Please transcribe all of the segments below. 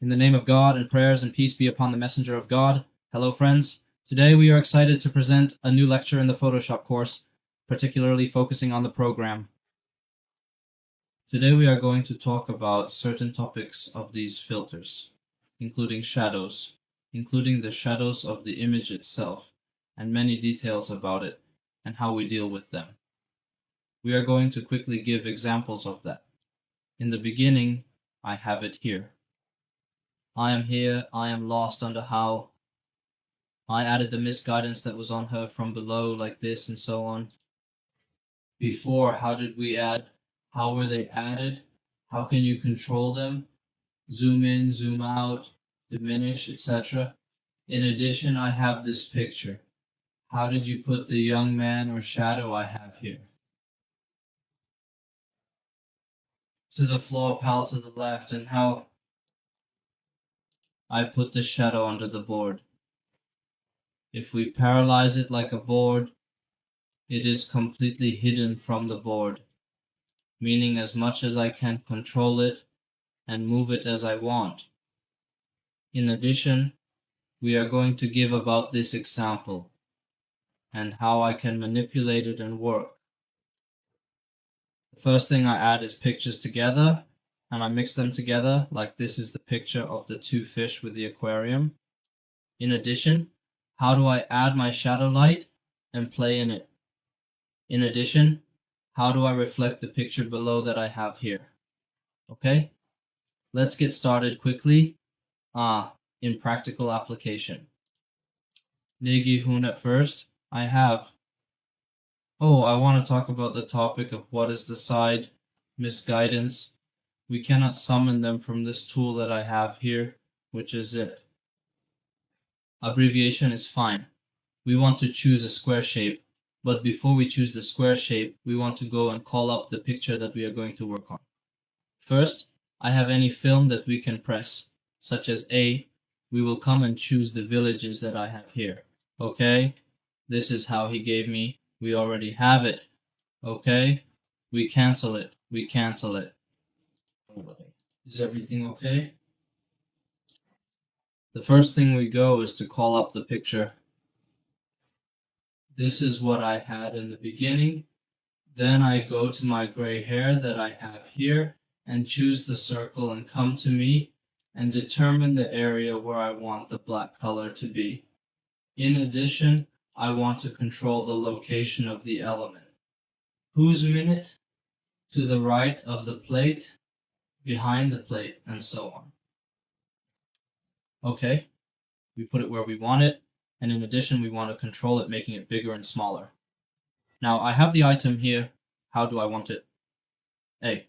In the name of God, and prayers and peace be upon the messenger of God. Hello friends. Today we are excited to present a new lecture in the Photoshop course, particularly focusing on the program. Today we are going to talk about certain topics of these filters, including shadows, including the shadows of the image itself, and many details about it, and how we deal with them. We are going to quickly give examples of that. In the beginning, I have it here. I am here, I am lost under how. I added the misguidance that was on her from below like this and so on. Before, how did we add? How were they added? How can you control them? Zoom in, zoom out, diminish, etc. In addition, I have this picture. How did you put the young man or shadow I have here? To the floor pal to the left, and how I put the shadow under the board. If we paralyze it like a board, it is completely hidden from the board, meaning as much as I can control it and move it as I want. In addition, we are going to give about this example and how I can manipulate it and work. The first thing I add is pictures together, and I mix them together like this is the picture of the two fish with the aquarium. In addition, how do I add my shadow light and play in it? In addition, how do I reflect the picture below that I have here? Okay, let's get started quickly. In practical application. Nigihun at first, I have. I want to talk about the topic of what is the side misguidance. We cannot summon them from this tool that I have here, which is it. Abbreviation is fine. We want to choose a square shape, but before we choose the square shape, we want to go and call up the picture that we are going to work on. First, I have any film that we can press, such as A. We will come and choose the villages that I have here. Okay, this is how he gave me. We already have it. Okay, we cancel it. We cancel it. Is everything okay? The first thing we go is to call up the picture. This is what I had in the beginning. Then I go to my gray hair that I have here and choose the circle and come to me and determine the area where I want the black color to be. In addition, I want to control the location of the element. Whose minute? To the right of the plate, behind the plate, and so on. Okay, we put it where we want it, and in addition we want to control it, making it bigger and smaller. Now I have the item here. How do I want it? A.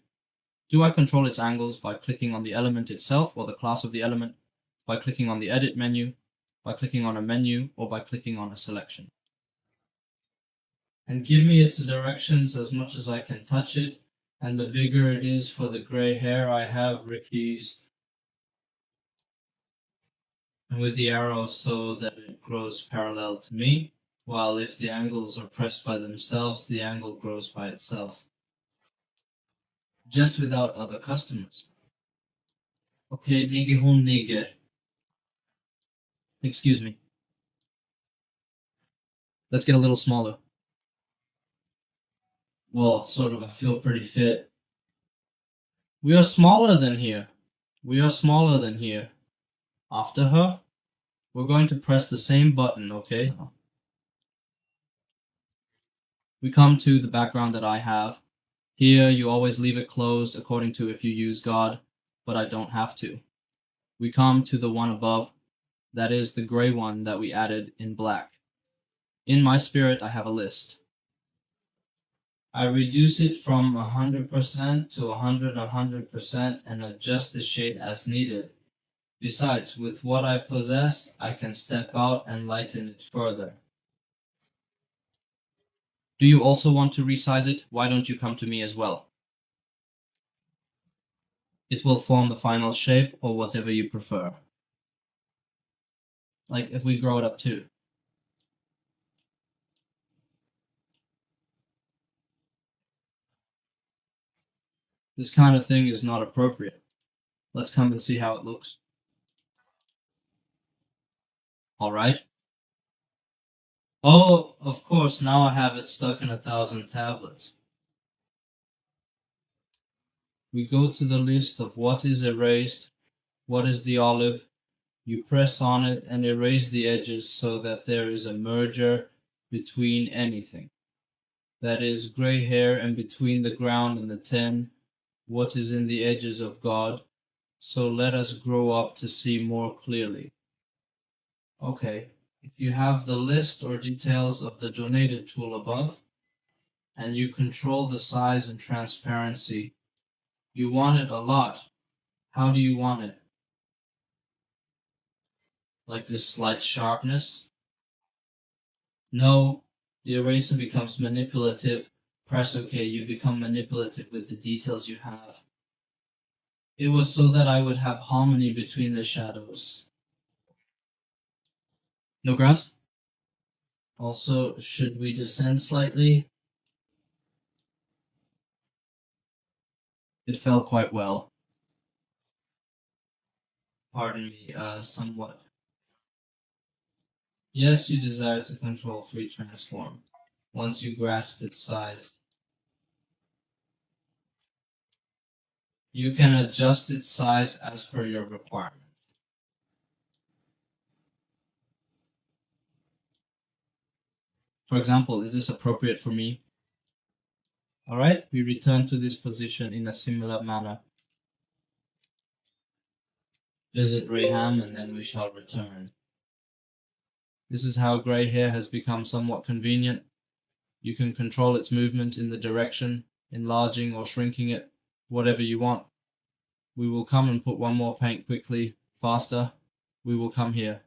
Do I control its angles by clicking on the element itself or the class of the element, by clicking on the edit menu, by clicking on a menu, or by clicking on a selection? And give me its directions as much as I can touch it, and the bigger it is for the gray hair I have Ricky's, and with the arrow so that it grows parallel to me, while if the angles are pressed by themselves, the angle grows by itself. Just without other customers. Okay, Nigihun Niger. Excuse me. Let's get a little smaller. Well, sort of, I feel pretty fit. We are smaller than here. We are smaller than here. After her, we're going to press the same button, okay? We come to the background that I have. Here, you always leave it closed according to if you use God, but I don't have to. We come to the one above. That is the gray one that we added in black. In my spirit, I have a list. I reduce it from 100% to 100% and adjust the shade as needed. Besides, with what I possess, I can step out and lighten it further. Do you also want to resize it? Why don't you come to me as well? It will form the final shape or whatever you prefer. Like if we grow it up too. This kind of thing is not appropriate. Let's come and see how it looks. Alright. Oh, of course, now I have it stuck in 1,000 tablets. We go to the list of what is erased, what is the olive. You press on it and erase the edges so that there is a merger between anything. That is gray hair and between the ground and the 10, what is in the edges of God. So let us grow up to see more clearly. Okay, if you have the list or details of the donated tool above, and you control the size and transparency, you want it a lot. How do you want it? Like this slight sharpness? No, the eraser becomes manipulative. Press OK, you become manipulative with the details you have. It was so that I would have harmony between the shadows. No grass? Also, should we descend slightly? It fell quite well. Pardon me, somewhat. Yes, you desire to control free transform, once you grasp its size. You can adjust its size as per your requirements. For example, is this appropriate for me? Alright, we return to this position in a similar manner. Visit Raham and then we shall return. This is how grey hair has become somewhat convenient. You can control its movement in the direction, enlarging or shrinking it, whatever you want. We will come and put one more paint quickly, faster. We will come here.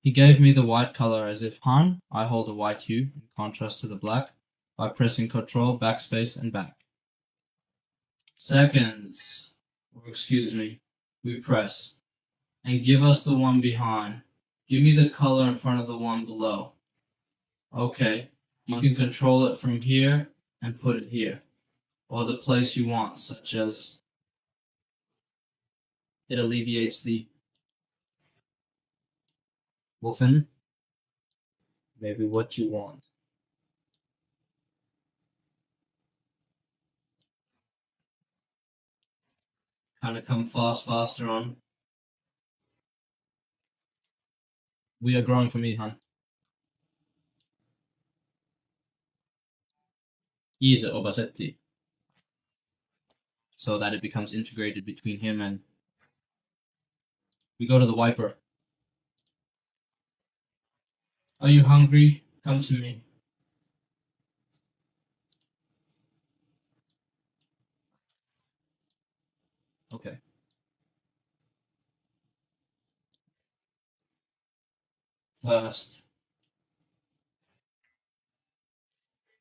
He gave me the white color as if, Han, I hold a white hue, in contrast to the black, by pressing Ctrl, backspace, and back. Seconds, or excuse me, we press, and give us the one behind. Give me the color in front of the one below. Okay, you can control it from here and put it here, or the place you want, such as it alleviates the wolfen, maybe what you want. Kind of come faster on. We are growing for me, Han. Use Obasetti. So that it becomes integrated between him and... We go to the wiper. Are you hungry? Come to me. Okay. First.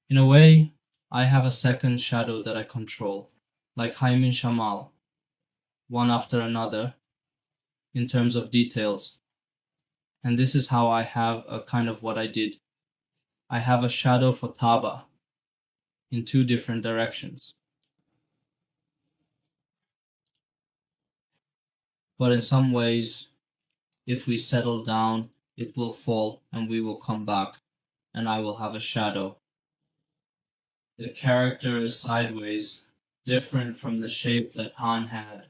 In a way, I have a second shadow that I control, like Haimin Shamal, one after another, in terms of details. And this is how I have a kind of what I did. I have a shadow for Taba in two different directions. But in some ways, if we settle down, it will fall and we will come back and I will have a shadow. The character is sideways, different from the shape that Han had.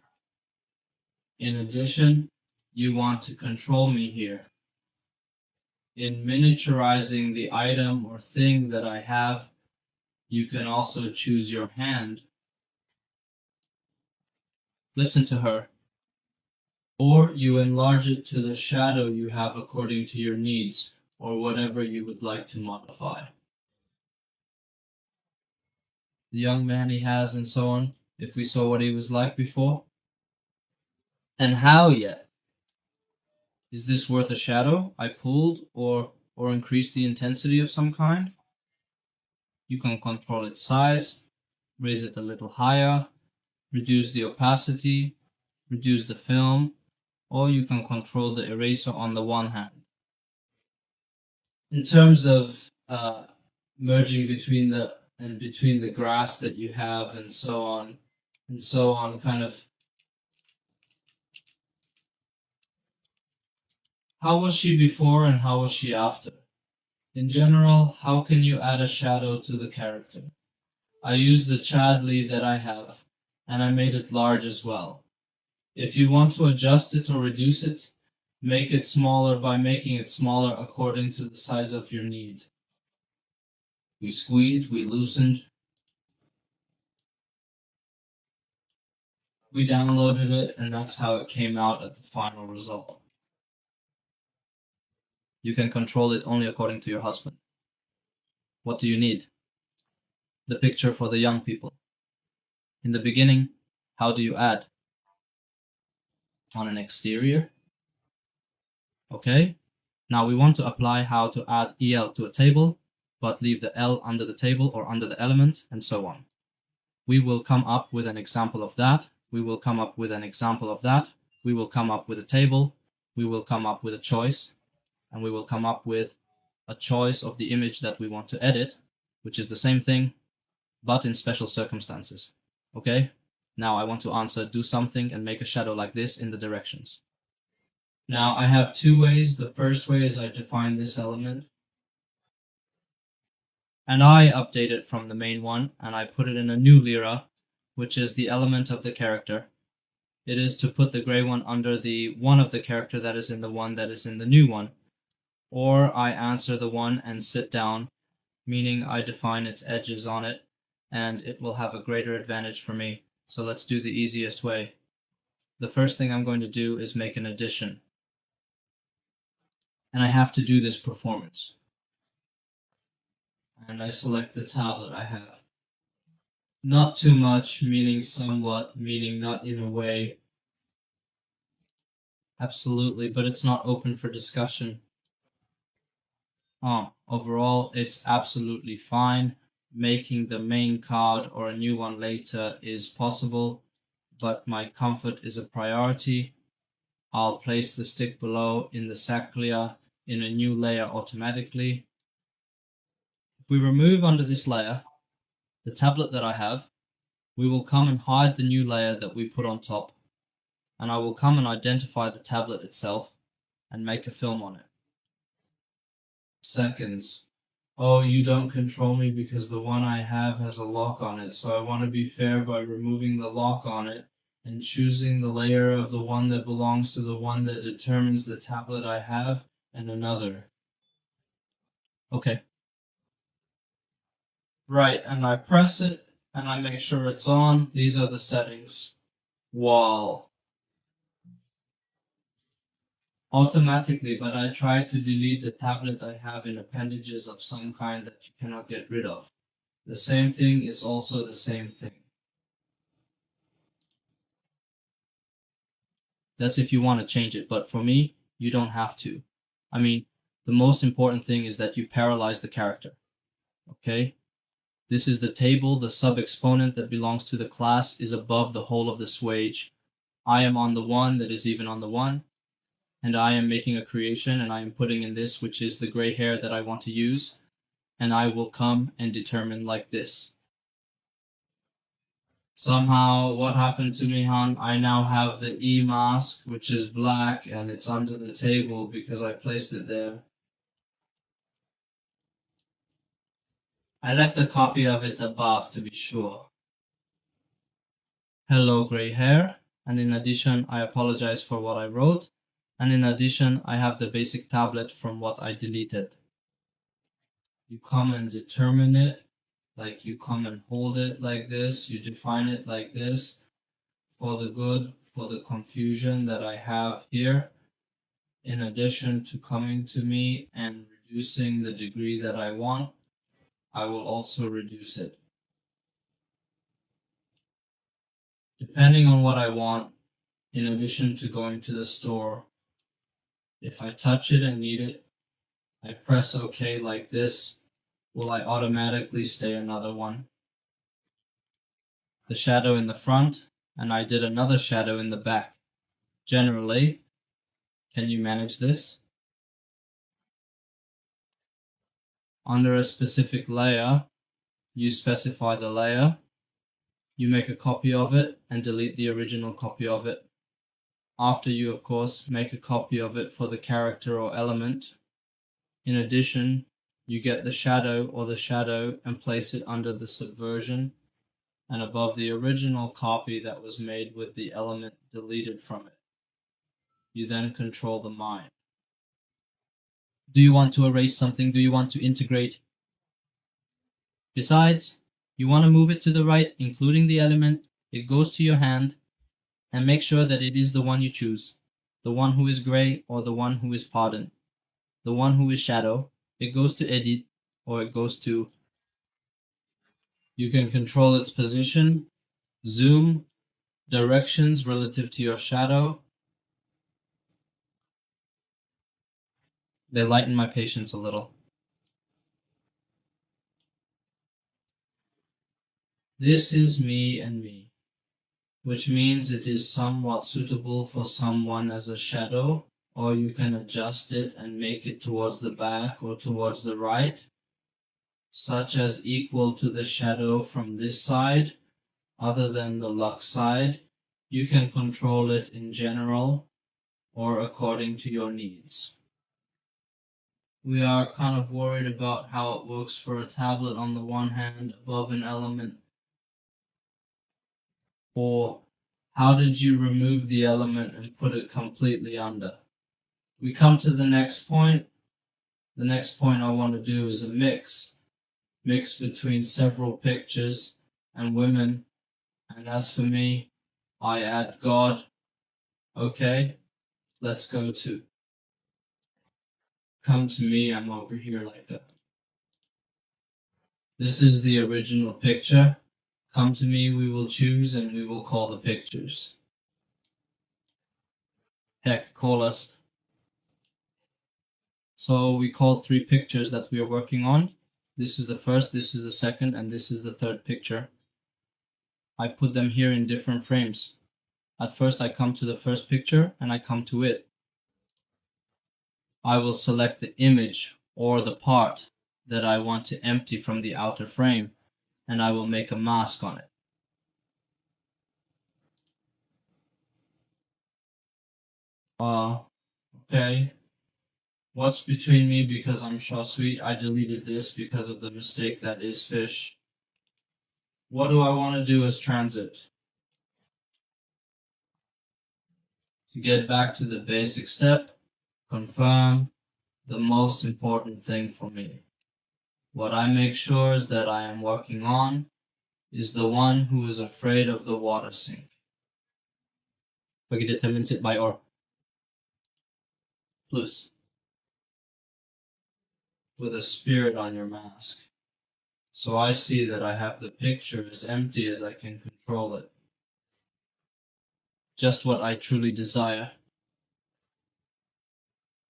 In addition, you want to control me here. In miniaturizing the item or thing that I have, you can also choose your hand. Listen to her. Or you enlarge it to the shadow you have according to your needs, or whatever you would like to modify. The young man he has and so on, if we saw what he was like before. And how yet? Is this worth a shadow I pulled or increase the intensity of some kind? You can control its size, raise it a little higher, reduce the opacity, reduce the film, or you can control the eraser on the one hand. In terms of merging between the grass that you have and so on, and so on, kind of. How was she before and how was she after? In general, how can you add a shadow to the character? I used the Chadley that I have, and I made it large as well. If you want to adjust it or reduce it, make it smaller by making it smaller according to the size of your need. We squeezed, we loosened, we downloaded it, and that's how it came out at the final result. You can control it only according to your husband. What do you need? The picture for the young people. In the beginning, how do you add? On an exterior. Okay, now we want to apply how to add EL to a table, but leave the L under the table or under the element, and so on. We will come up with an example of that. We will come up with an example of that. We will come up with a table. We will come up with a choice. And we will come up with a choice of the image that we want to edit, which is the same thing, but in special circumstances. Okay? Now I want to answer do something and make a shadow like this in the directions. Now I have two ways. The first way is I define this element, and I update it from the main one, and I put it in a new lira, which is the element of the character. It is to put the gray one under the one of the character that is in the one that is in the new one. Or I answer the one and sit down, meaning I define its edges on it, and it will have a greater advantage for me. So let's do the easiest way. The first thing I'm going to do is make an addition. And I have to do this performance. And I select the tablet I have. Not too much, meaning somewhat, meaning not in a way. Absolutely, but it's not open for discussion. Overall, it's absolutely fine. Making the main card or a new one later is possible, but my comfort is a priority. I'll place the stick below in the Saclia in a new layer automatically. If we remove under this layer the tablet that I have, we will come and hide the new layer that we put on top, and I will come and identify the tablet itself and make a film on it. Seconds. Oh, you don't control me because the one I have has a lock on it, so I want to be fair by removing the lock on it and choosing the layer of the one that belongs to the one that determines the tablet I have and another. Okay. Right, and I press it and I make sure it's on. These are the settings. Wall. Automatically, but I try to delete the tablet I have in appendages of some kind that you cannot get rid of. The same thing is also the same thing. That's if you want to change it, but for me, you don't have to. I mean, the most important thing is that you parallelize the character. Okay? This is the table. The sub-exponent that belongs to the class is above the whole of the swage. I am on the one that is even on the one. And I am making a creation, and I am putting in this, which is the gray hair that I want to use, and I will come and determine like this. Somehow, what happened to me, hon? I now have the E mask, which is black, and it's under the table because I placed it there. I left a copy of it above to be sure. Hello, gray hair, and in addition, I apologize for what I wrote. And in addition, I have the basic tablet from what I deleted. You come and determine it, like you come and hold it like this, you define it like this, for the good, for the confusion that I have here, in addition to coming to me and reducing the degree that I want, I will also reduce it. Depending on what I want, in addition to going to the store, if I touch it and need it, I press OK like this, will I automatically stay another one? The shadow in the front, and I did another shadow in the back. Generally, can you manage this? Under a specific layer, you specify the layer, You make a copy of it and delete the original copy of it. After you, of course, make a copy of it for the character or element. In addition, you get the shadow or the shadow and place it under the subversion and above the original copy that was made with the element deleted from it. You then control the mind. Do you want to erase something? Do you want to integrate? Besides, you want to move it to the right, including the element. It goes to your hand, and make sure that it is the one you choose, the one who is gray or the one who is pardon, the one who is shadow. It goes to edit, or it goes to... You can control its position, zoom, directions relative to your shadow. They lighten my patience a little. This is me and me, which means it is somewhat suitable for someone as a shadow, or you can adjust it and make it towards the back or towards the right, such as equal to the shadow from this side, other than the luck side. You can control it in general or according to your needs. We are kind of worried about how it works for a tablet on the one hand above an element. Or how did you remove the element and put it completely under? We come to the next point. The next point I want to do is a mix between several pictures and women. And as for me, I add God. Okay, let's go to come to me. I'm over here like that. This is the original picture. Come to me, we will choose, and we will call the pictures. Heck, call us. So we called 3 pictures that we are working on. This is the first, this is the second, and this is the third picture. I put them here in different frames. At first I come to the first picture and I come to it. I will select the image or the part that I want to empty from the outer frame, and I will make a mask on it. Okay. What's between me because I'm so sweet? I deleted this because of the mistake that is fish. What do I want to do as transit? To get back to the basic step, confirm the most important thing for me. What I make sure is that I am working on is the one who is afraid of the water sink. Pag-determine it by or. Plus. With a spirit on your mask. So I see that I have the picture as empty as I can control it. Just what I truly desire.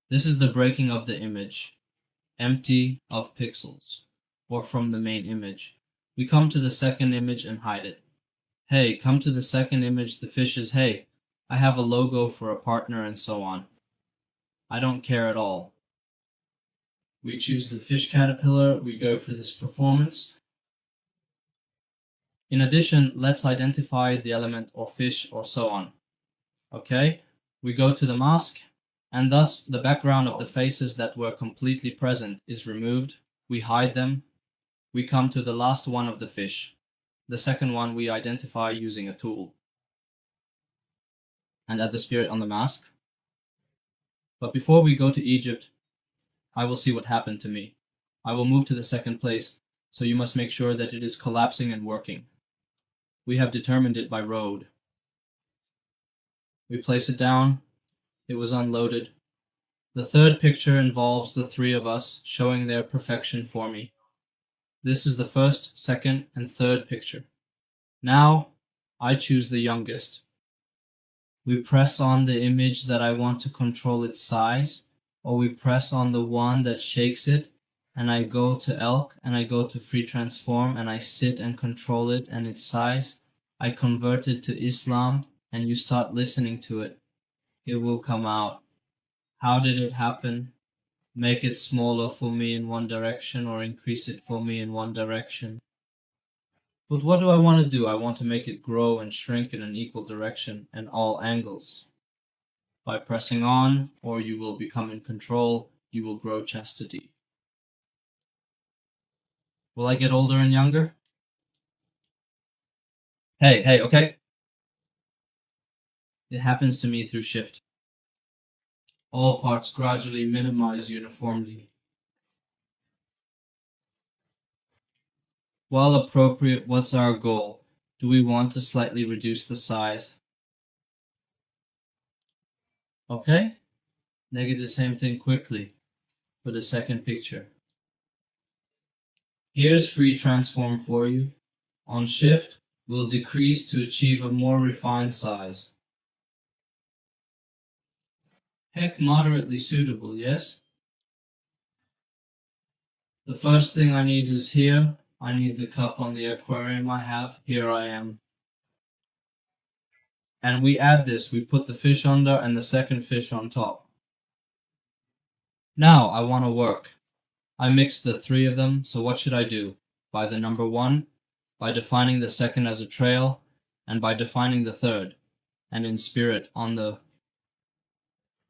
This is the breaking of the image, empty of pixels, or from the main image. We come to the second image and hide it. Hey, come to the second image, the fish is, hey, I have a logo for a partner and so on. I don't care at all. We choose the fish caterpillar, we go for this performance. In addition, let's identify the element or fish or so on. Okay, we go to the mask, and thus the background of the faces that were completely present is removed. We hide them. We come to the last one of the fish. The second one we identify using a tool. And add the spirit on the mask. But before we go to Egypt, I will see what happened to me. I will move to the second place, so you must make sure that it is collapsing and working. We have determined it by road. We place it down. It was unloaded. The third picture involves the 3 of us showing their perfection for me. This is the first, second, and third picture. Now, I choose the youngest. We press on the image that I want to control its size, or we press on the one that shakes it, and I go to elk, and I go to free transform, and I sit and control it and its size. I convert it to Islam, and you start listening to it. It will come out. How did it happen? Make it smaller for me in one direction or increase it for me in one direction. But what do I want to do? I want to make it grow and shrink in an equal direction and all angles. By pressing on, or you will become in control, you will grow chastity. Will I get older and younger? Hey, okay? It happens to me through shift. All parts gradually minimize uniformly. While appropriate, what's our goal? Do we want to slightly reduce the size? Okay? Negate the same thing quickly for the second picture. Here's free transform for you. On shift, we'll decrease to achieve a more refined size. Heck, moderately suitable, yes? The first thing I need is here. I need the cup on the aquarium I have. Here I am. And we add this. We put the fish under and the second fish on top. Now I want to work. I mixed the three of them, so what should I do? By the number 1, by defining the second as a trail, and by defining the third, and in spirit on the...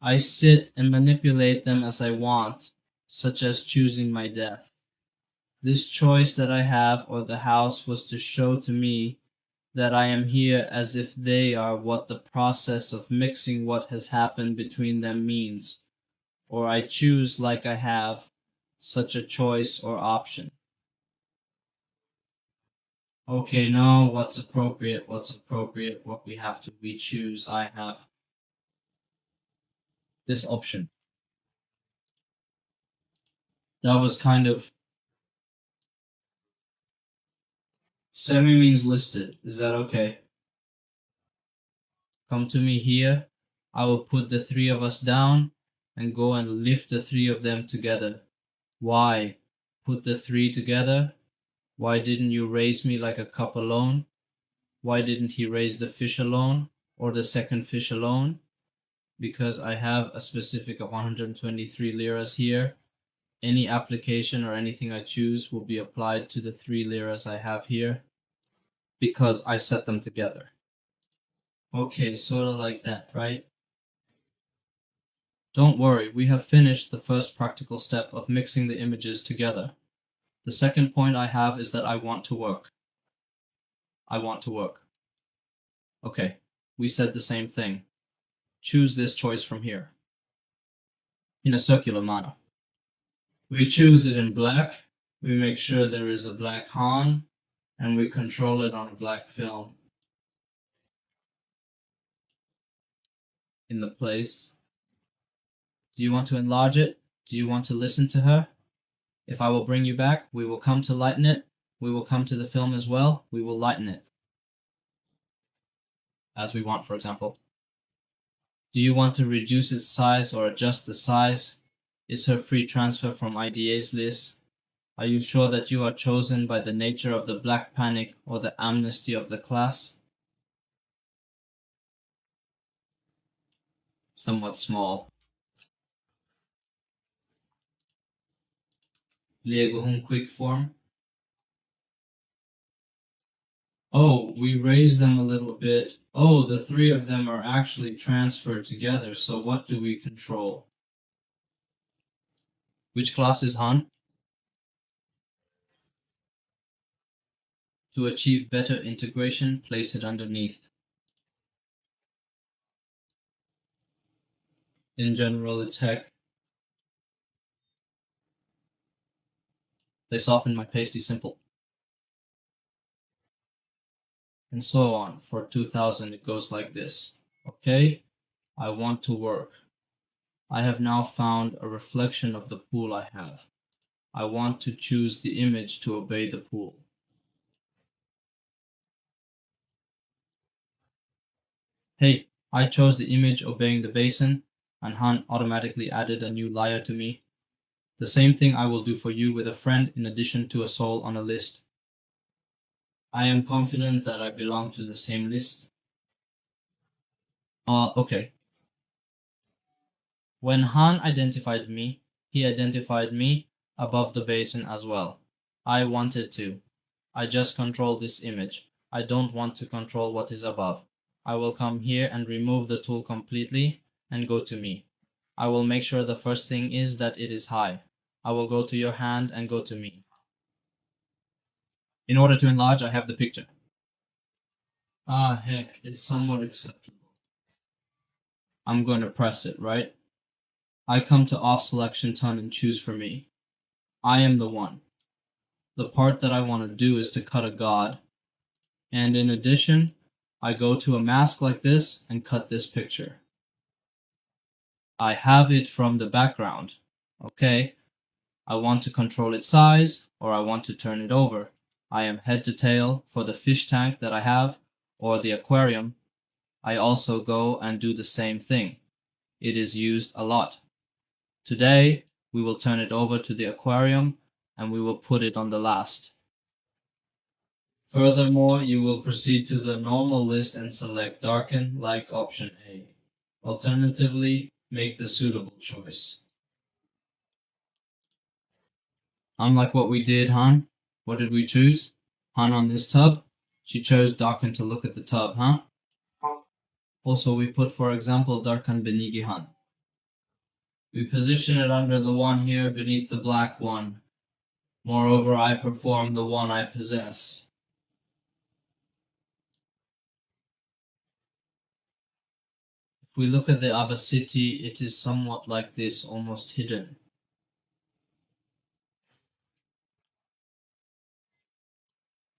I sit and manipulate them as I want, such as choosing my death. This choice that I have or the house was to show to me that I am here as if they are what the process of mixing what has happened between them means, or I choose like I have such a choice or option. Okay, no, what's appropriate, what we choose, I have this option. That was kind of... Semi means listed. Is that okay? Come to me here. I will put the 3 of us down and go and lift the 3 of them together. Why? Put the 3 together? Why didn't you raise me like a cup alone? Why didn't he raise the fish alone or the second fish alone? Because I have a specific 123 liras here. Any application or anything I choose will be applied to the 3 liras I have here because I set them together. Okay, sort of like that, right? Don't worry, we have finished the first practical step of mixing the images together. The second point I have is that I want to work. I want to work. Okay, we said the same thing. Choose this choice from here. In a circular manner. We choose it in black, we make sure there is a black Han, and we control it on a black film. In the place. Do you want to enlarge it? Do you want to listen to her? If I will bring you back, we will come to lighten it. We will come to the film as well. We will lighten it. As we want, for example. Do you want to reduce its size or adjust the size? Is her free transfer from IDA's list? Are you sure that you are chosen by the nature of the Black Panic or the amnesty of the class? Somewhat small. Lieguhum quick form. Oh, we raised them a little bit. Oh, the 3 of them are actually transferred together, so what do we control? Which class is Han? To achieve better integration, place it underneath. In general, it's heck. They soften my pasty simple. And so on. For 2000 it goes like this. Okay, I want to work. I have now found a reflection of the pool I have. I want to choose the image to obey the pool. Hey, I chose the image obeying the basin, and Han automatically added a new layer to me. The same thing I will do for you with a friend in addition to a soul on a list. I am confident that I belong to the same list. Okay. When Han identified me, he identified me above the basin as well. I wanted to. I just control this image. I don't want to control what is above. I will come here and remove the tool completely and go to me. I will make sure the first thing is that it is high. I will go to your hand and go to me. In order to enlarge, I have the picture. Ah, heck, it's somewhat acceptable. I'm going to press it, right? I come to off selection ton and choose for me. I am the one. The part that I want to do is to cut a god. And in addition, I go to a mask like this and cut this picture. I have it from the background. Okay, I want to control its size or I want to turn it over. I am head to tail for the fish tank that I have or the aquarium. I also go and do the same thing. It is used a lot. Today, we will turn it over to the aquarium and we will put it on the last. Furthermore, you will proceed to the normal list and select darken like option A. Alternatively, make the suitable choice. Unlike what we did, Han, what did we choose? Han on this tub? She chose darken to look at the tub, huh? Also, we put, for example, darken benigi Han. We position it under the one here beneath the black one. Moreover, I perform the one I possess. If we look at the Abasiti, it is somewhat like this, almost hidden.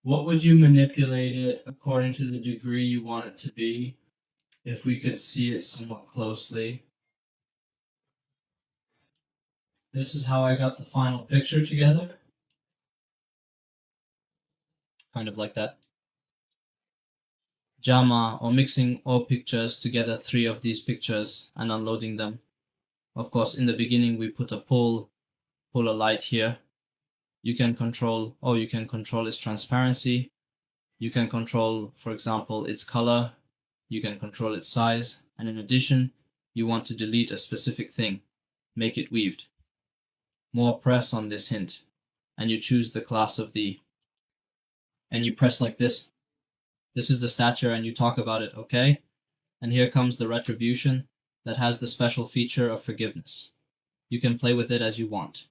What would you manipulate it according to the degree you want it to be, if we could see it somewhat closely? This is how I got the final picture together. Kind of like that. Jama, or mixing all pictures together, 3 of these pictures and unloading them. Of course, in the beginning we put a pull a light here. You can control its transparency. You can control, for example, its color. You can control its size. And in addition, you want to delete a specific thing. Make it weaved. More press on this hint. And you choose the class of the. And you press like this. This is the stature and you talk about it, okay? And here comes the retribution that has the special feature of forgiveness. You can play with it as you want.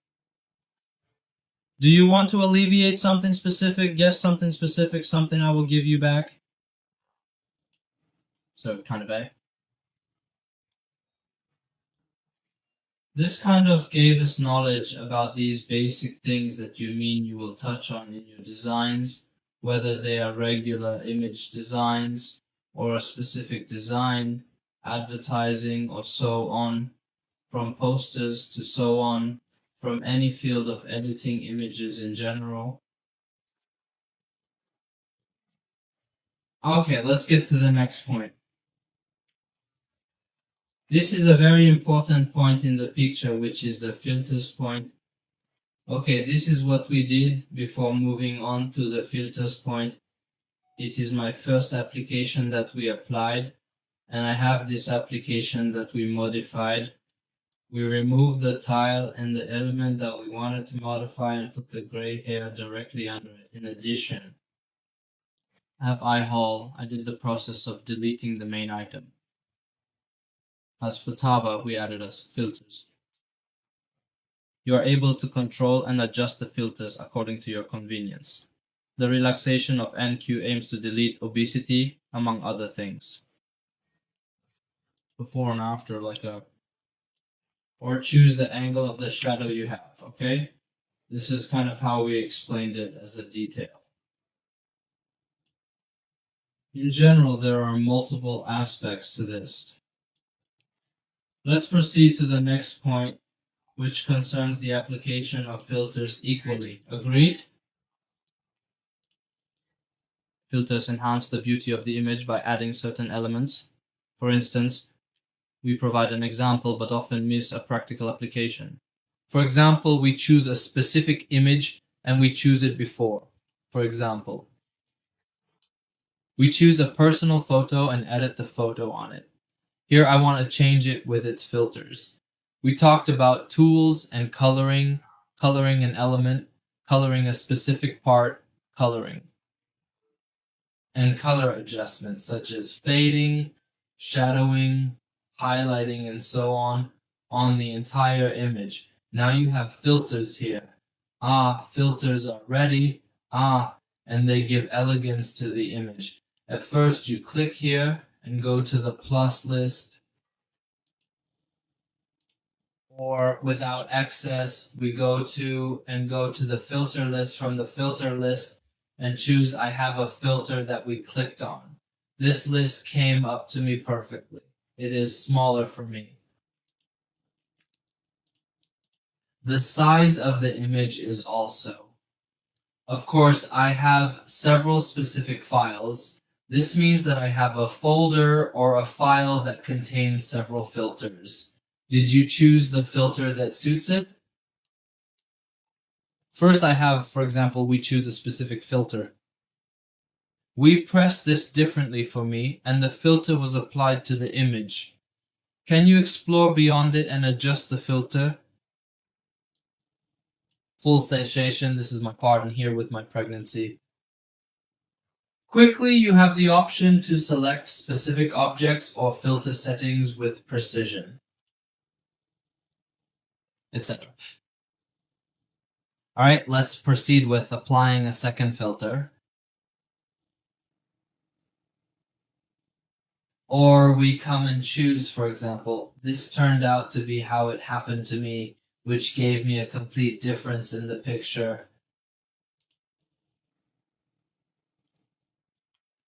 Do you want to alleviate something specific? Guess something specific, something I will give you back. So kind of A. This kind of gave us knowledge about these basic things that you mean you will touch on in your designs, whether they are regular image designs or a specific design, advertising or so on, from posters to so on, from any field of editing images in general. Okay, let's get to the next point. This is a very important point in the picture, which is the filters point. Okay, this is what we did before moving on to the filters point. It is my first application that we applied, and I have this application that we modified. We removed the tile and the element that we wanted to modify and put the gray hair directly under it. In addition, I have eye hole. I did the process of deleting the main item. As for Taba, we added as filters. You are able to control and adjust the filters according to your convenience. The relaxation of NQ aims to delete obesity, among other things. Before and after, or choose the angle of the shadow you have, okay? This is kind of how we explained it as a detail. In general, there are multiple aspects to this. Let's proceed to the next point, which concerns the application of filters equally. Agreed? Filters enhance the beauty of the image by adding certain elements. For instance, we provide an example but often miss a practical application. For example, we choose a specific image and we choose it before. For example, we choose a personal photo and edit the photo on it. Here I want to change it with its filters. We talked about tools and coloring an element, coloring a specific part, coloring and color adjustments such as fading, shadowing, highlighting, and so on the entire image. Now you have filters here. Filters are ready. And they give elegance to the image. At first you click here and go to the plus list, or without excess we go to the filter list. From the filter list and choose I have a filter that we clicked on. This list came up to me perfectly. It is smaller for me. The size of the image is also. Of course, I have several specific files. This means that I have a folder or a file that contains several filters. Did you choose the filter that suits it? First I have, for example, we choose a specific filter. We pressed this differently for me, and the filter was applied to the image. Can you explore beyond it and adjust the filter? Full satiation, this is my pardon here with my pregnancy. Quickly, you have the option to select specific objects or filter settings with precision, etc. Alright, let's proceed with applying a second filter. Or we come and choose, for example, this turned out to be how it happened to me, which gave me a complete difference in the picture.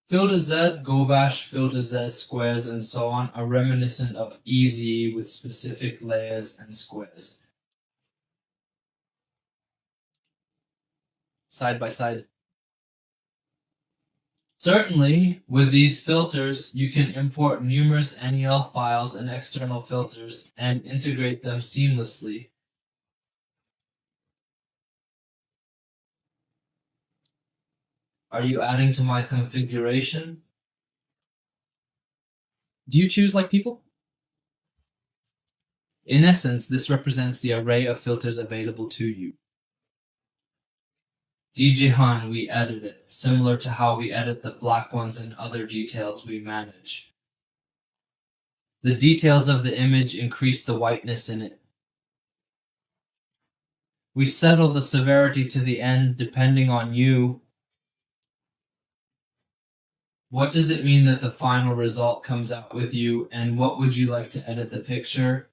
Filter Z, Gobash, Filter Z, squares, and so on are reminiscent of Easy with specific layers and squares. Side by side. Certainly, with these filters, you can import numerous NEL files and external filters and integrate them seamlessly. Are you adding to my configuration? Do you choose like people? In essence, this represents the array of filters available to you. DJHUN, we edit it, similar to how we edit the black ones and other details we manage. The details of the image increase the whiteness in it. We settle the severity to the end depending on you. What does it mean that the final result comes out with you, and what would you like to edit the picture?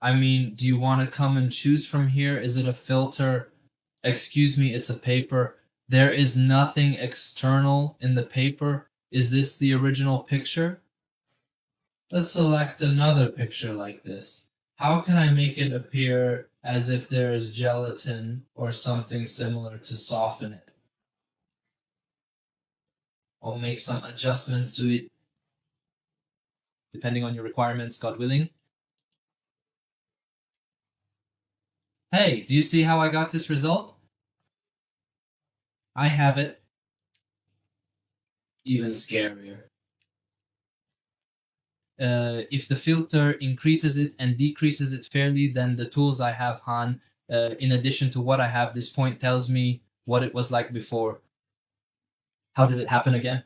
I mean, do you want to come and choose from here? Is it a filter? Excuse me, it's a paper. There is nothing external in the paper. Is this the original picture? Let's select another picture like this. How can I make it appear as if there is gelatin or something similar to soften it? I'll make some adjustments to it, depending on your requirements, God willing. Hey, do you see how I got this result? I have it. Even scarier. If the filter increases it and decreases it fairly, then the tools I have, Han, in addition to what I have, this point tells me what it was like before. How did it happen again?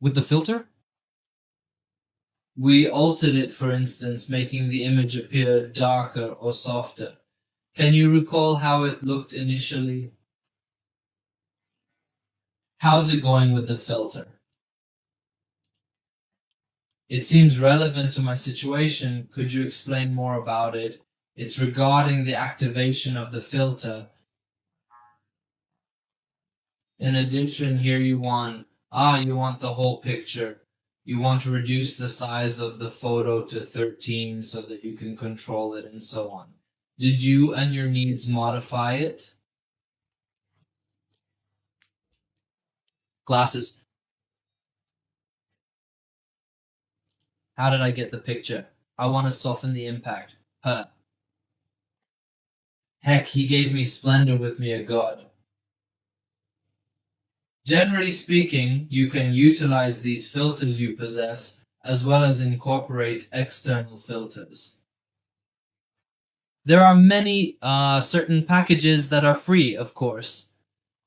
With the filter? We altered it, for instance, making the image appear darker or softer. Can you recall how it looked initially? How's it going with the filter? It seems relevant to my situation. Could you explain more about it? It's regarding the activation of the filter. In addition, here you want the whole picture. You want to reduce the size of the photo to 13 so that you can control it and so on. Did you and your needs modify it? Glasses. How did I get the picture? I want to soften the impact. Heck, he gave me splendor with me a god. Generally speaking, you can utilize these filters you possess as well as incorporate external filters. There are many certain packages that are free, of course.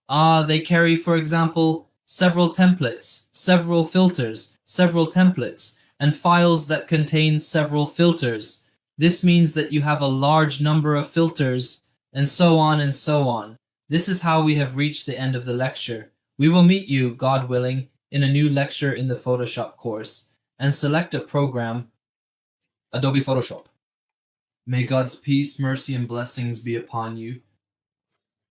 They carry, for example, several templates, several filters, several templates, and files that contain several filters. This means that you have a large number of filters, and so on and so on. This is how we have reached the end of the lecture. We will meet you, God willing, in a new lecture in the Photoshop course, and select a program, Adobe Photoshop. May God's peace, mercy, and blessings be upon you.